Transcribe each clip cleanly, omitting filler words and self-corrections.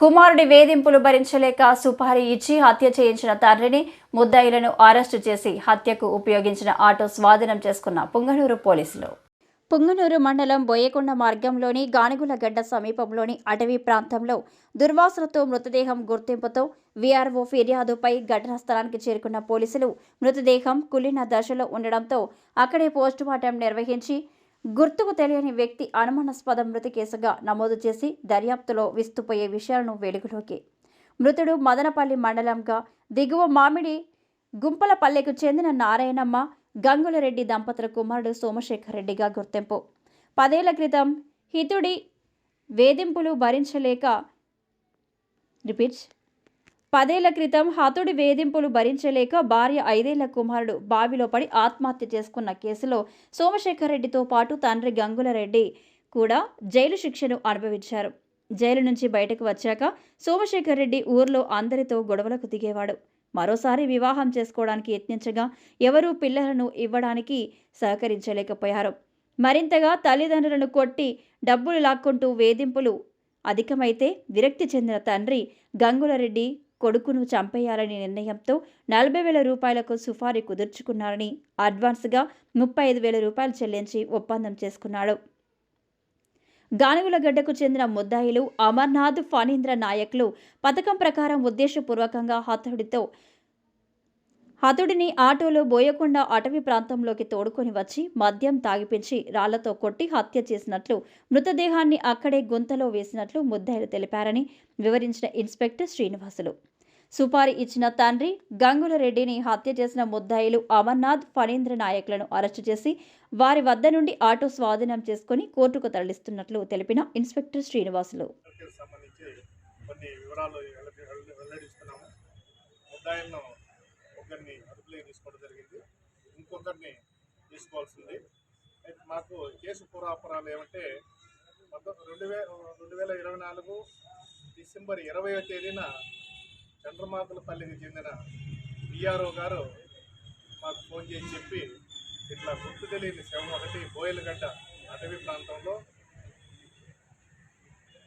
కుమారుడి వేధింపులు భరించలేక సుపారీ ఇచ్చి హత్య చేయించిన తండ్రిని, ముద్దాయిలను అరెస్టు చేసి హత్యకు ఉపయోగించిన ఆటో స్వాధీనం చేసుకున్న పుంగనూరు పోలీసులు. పుంగనూరు మండలం బోయకొండ మార్గంలోని గానుగులగడ్డ సమీపంలోని అటవీ ప్రాంతంలో దుర్వాసనతో మృతదేహం గుర్తింపుతో వీఆర్ఓ ఫిర్యాదుపై ఘటనా స్థలానికి చేరుకున్న పోలీసులు మృతదేహం కుళ్ళిన దశలో ఉండడంతో అక్కడే పోస్టుమార్టం నిర్వహించి గుర్తుకు తెలియని వ్యక్తి అనుమానాస్పద మృతి కేసుగా నమోదు చేసి దర్యాప్తులో విస్తుపోయే విషయాలను వెలుగులోకి. మృతుడు మదనపల్లి మండలంగా దిగువ మామిడి గుంపలపల్లెకు చెందిన నారాయణమ్మ, గంగులరెడ్డి దంపతుల కుమారుడు సోమశేఖర్ రెడ్డిగా గుర్తింపు. 10 ఏళ్ల క్రితం హితుడి వేధింపులు భరించలేక హతుడి వేధింపులు భరించలేక భార్య 5 ఏళ్ల కుమారుడు బావిలో పడి ఆత్మహత్య చేసుకున్న కేసులో సోమశేఖర్ రెడ్డితో పాటు తండ్రి గంగులరెడ్డి కూడా జైలు శిక్షను అనుభవించారు. జైలు నుంచి బయటకు వచ్చాక సోమశేఖర్ రెడ్డి ఊర్లో అందరితో గొడవలకు దిగేవాడు. మరోసారి వివాహం చేసుకోవడానికి యత్నించగా ఎవరూ పిల్లలను ఇవ్వడానికి సహకరించలేకపోయారు. మరింతగా తల్లిదండ్రులను కొట్టి డబ్బులు లాక్కుంటూ వేధింపులు అధికమైతే విరక్తి చెందిన తండ్రి గంగులరెడ్డి కొడుకును చంపేయాలని నిర్ణయంతో 40,000 రూపాయలకు సుపారీ కుదుర్చుకున్నారని అడ్వాన్స్గా 35,000 రూపాయలు చెల్లించి ఒప్పందం చేసుకున్నాడు. గానుగులగడ్డకు చెందిన ముద్దాయిలు అమర్నాథ్, ఫణీంద్ర నాయక్లు పథకం ప్రకారం ఉద్దేశపూర్వకంగా హతుడిని ఆటోలో బోయకొండ అటవీ ప్రాంతంలోకి తోడుకొని వచ్చి మద్యం తాగిపించి రాళ్లతో కొట్టి హత్య చేసినట్లు, మృతదేహాన్ని అక్కడే గుంతలో వేసినట్లు ముద్దాయిలు తెలిపారని వివరించిన ఇన్స్పెక్టర్ శ్రీనివాసులు. సుపారీ ఇచ్చిన తండ్రి గంగులరెడ్డిని హత్య చేసిన ముద్దాయిలు అమర్నాథ్, ఫణీంద్ర నాయక్లను అరెస్టు చేసి వారి వద్ద నుండి ఆటో స్వాధీనం చేసుకుని కోర్టుకు తరలిస్తున్నట్లు తెలిపిన ఇన్స్పెక్టర్ శ్రీనివాసులు. ఒకరిని అదుపులోకి తీసుకోవడం జరిగింది, ఇంకొకరిని తీసుకోవాల్సింది. అయితే మాకు కేసు పురాపురాలు ఏమంటే 2024 డిసెంబర్ 20వ తేదీన చంద్రమాకులపల్లికి చెందిన విఆర్ఓ గారు మాకు ఫోన్ చేసి చెప్పి ఇట్లా గుర్తు తెలియని శవం ఒకటి బోయలగడ్డ అటవీ ప్రాంతంలో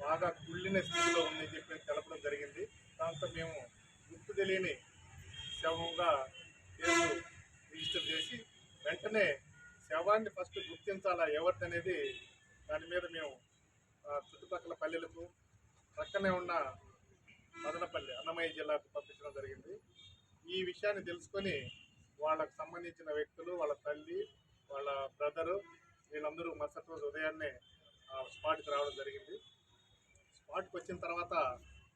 బాగా కుళ్ళిన స్థితిలో ఉందని చెప్పి తెలపడం జరిగింది. దాంతో మేము గుర్తు తెలియని శవంగా కేసు రిజిస్టర్ చేసి వెంటనే శవాన్ని ఫస్ట్ గుర్తించాలా ఎవరిదనేది దాని మీద మేము చుట్టుపక్కల పల్లెలకు పక్కనే ఉన్న మదనపల్లి అన్నమయ్య జిల్లాకు పంపించడం జరిగింది. ఈ విషయాన్ని తెలుసుకొని వాళ్ళకు సంబంధించిన వ్యక్తులు, వాళ్ళ తల్లి, వాళ్ళ బ్రదరు వీళ్ళందరూ మరుసటి రోజు ఉదయాన్నే స్పాట్కి రావడం జరిగింది. స్పాట్కి వచ్చిన తర్వాత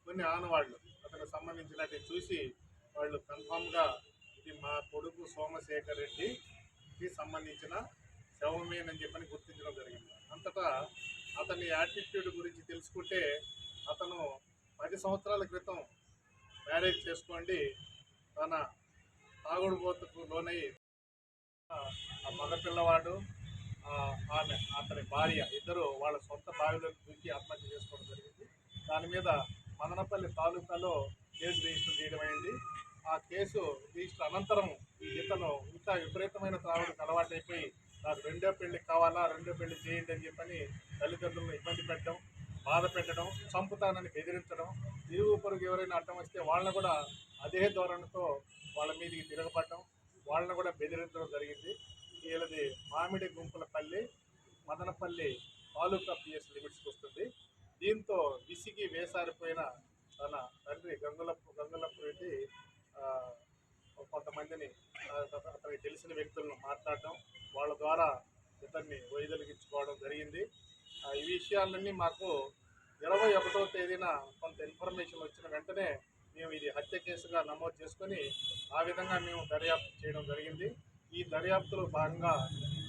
కొన్ని ఆనవాళ్ళు అతనికి సంబంధించినట్టు చూసి వాళ్ళు కన్ఫామ్గా ఇది మా కొడుకు సోమశేఖర్ రెడ్డికి సంబంధించిన శవమేనని చెప్పని గుర్తించడం జరిగింది. అంతటా అతని యాటిట్యూడ్ గురించి తెలుసుకుంటే అతను 10 సంవత్సరాల క్రితం మ్యారేజ్ చేసుకోండి తన తాగుడుబోతుకు లోనై ఆ మగపిల్లవాడు ఆమె అతని భార్య ఇద్దరు వాళ్ళ సొంత బావిలోకి దూకి ఆత్మహత్య చేసుకోవడం జరిగింది. దాని మీద మదనపల్లి తాలూకాలో కేసు రిజిస్టర్ చేయడం అయింది. ఆ కేసు రిజిస్టర్ అనంతరం ఇతను ఇంకా విపరీతమైన త్రాగుడికి అలవాటైపోయి నాకు రెండో పెళ్లి కావాలా, రెండో పెళ్లి చేయండి అని చెప్పని తల్లిదండ్రులను ఇబ్బంది పెట్టడం, బాధ పెట్టడం, చంపుతానని బెదిరించడం, ఇరుగు పొరుగు ఎవరైనా అడ్డం వస్తే వాళ్ళని కూడా అదే ధోరణితో వాళ్ళ మీదకి తిరగబడటం, వాళ్ళని కూడా బెదిరించడం జరిగింది. వీళ్ళది మామిడి గుంపులపల్లి మదనపల్లి తాలూకా పిఎస్ లిమిట్స్కి వస్తుంది. దీంతో విసిగి వేసారిపోయిన తన తండ్రి గంగులపు రెడ్డి కొంతమందిని అతనికి తెలిసిన వ్యక్తులను మాట్లాడటం, వాళ్ళ ద్వారా ఇతన్ని వైదొలిగించుకోవడం జరిగింది. ఈ విషయాలన్నీ మాకు 21వ తేదీన కొంత ఇన్ఫర్మేషన్ వచ్చిన వెంటనే మేము ఇది హత్య కేసుగా నమోదు చేసుకొని ఆ విధంగా మేము దర్యాప్తు చేయడం జరిగింది. ఈ దర్యాప్తులో భాగంగా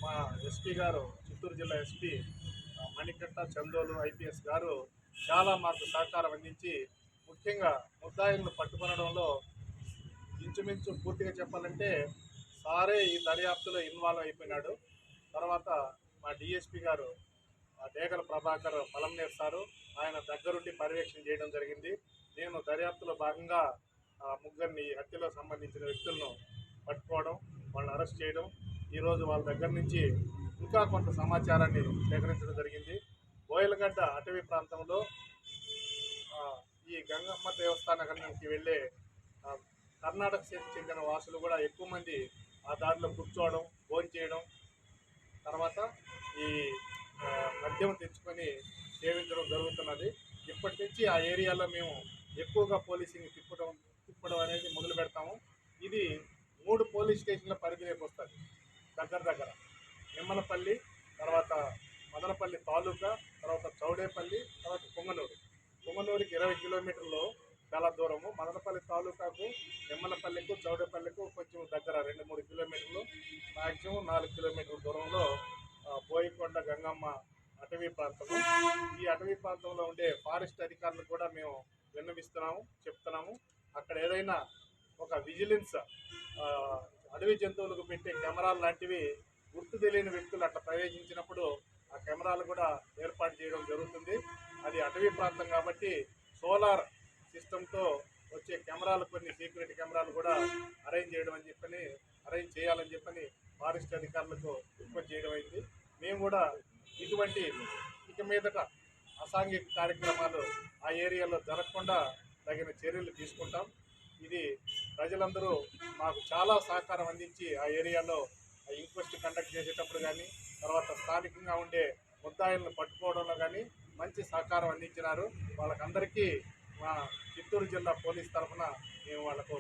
మా ఎస్పీ గారు, చిత్తూరు జిల్లా ఎస్పీ మణికట్ట చందోలు ఐపీఎస్ గారు చాలా మాకు సహకారం అందించి ముఖ్యంగా ముద్దాయిలను పట్టుకొనడంలో ఇంచుమించు పూర్తిగా చెప్పాలంటే సారే ఈ దర్యాప్తులో ఇన్వాల్వ్ అయిపోయినాడు. తర్వాత మా డిఎస్పీ గారు డేగల ప్రభాకర్ పలంనేర్ సారు ఆయన దగ్గరుండి పర్యవేక్షణ చేయడం జరిగింది. నేను దర్యాప్తులో భాగంగా ముగ్గురిని హత్యలో సంబంధించిన వ్యక్తులను పట్టుకోవడం, వాళ్ళని అరెస్ట్ చేయడం, ఈరోజు వాళ్ళ దగ్గర నుంచి ఇంకా కొంత సమాచారాన్ని సేకరించడం జరిగింది. బోయలగడ్డ అటవీ ప్రాంతంలో ఈ గంగమ్మ దేవస్థానానికి వెళ్ళే ఆ, కర్ణాటక చెందిన వాసులు కూడా ఎక్కువ మంది ఆ దారిలో కూర్చోవడం, భోజనం చేయడం, తర్వాత ఈ ఆ, మద్యం తెచ్చుకొని సేవించడం జరుగుతున్నది. ఇప్పటి నుంచి ఆ ఏరియాలో మేము ఎక్కువగా పోలీసింగ్ తిప్పడం అనేది మొదలు పెడతాము. ఇది 3 పోలీస్ స్టేషన్ల పరిధిలోకి వస్తుంది. దగ్గర నిమ్మలపల్లి, తర్వాత మదనపల్లి తాలూకా, తర్వాత చౌడేపల్లి, తర్వాత పొంగనూరుకి 20 కిలోమీటర్లు చాలా దూరము. మదనపల్లి తాలూకాకు, నిమ్మలపల్లికు, చౌడేపల్లికు కొంచెం దగ్గర 2-3 కిలోమీటర్లు, మ్యాక్సిమం 4 కిలోమీటర్ల దూరంలో బోయకొండ గంగమ్మ అటవీ ప్రాంతము. ఈ అటవీ ప్రాంతంలో ఉండే ఫారెస్ట్ అధికారులకు కూడా మేము చెప్తున్నాము. అక్కడ ఏదైనా ఒక విజిలెన్స్ అడవి జంతువులకు పెట్టే కెమెరాలు లాంటివి గుర్తు తెలియని వ్యక్తులు అట్లా ప్రవేశించినప్పుడు ఆ కెమెరాలు కూడా ఏర్పాటు చేయడం జరుగుతుంది. అది అటవీ ప్రాంతం కాబట్టి సోలార్ సిస్టంతో వచ్చే కెమెరాలు, కొన్ని సీక్రెట్ కెమెరాలు కూడా అరేంజ్ చేయాలని చెప్పని ఫారెస్ట్ అధికారులకు రిక్వెస్ట్ చేయడం అయింది. మేము కూడా ఇటువంటి ఇక మీదట అసాంఘిక కార్యక్రమాలు ఆ ఏరియాలో జరగకుండా తగిన చర్యలు తీసుకుంటాం. ఇది ప్రజలందరూ మాకు చాలా సహకారం అందించి ఆ ఏరియాలో ఇంక్వెస్ట్ కండక్ట్ చేసేటప్పుడు కానీ, తర్వాత స్థానికంగా ఉండే ముద్దాయిలను పట్టుకోవడంలో కానీ మంచి సహకారం అందించినారు. వాళ్ళకందరికీ మా చిత్తూరు జిల్లా పోలీస్ తరఫున మేము వాళ్ళకు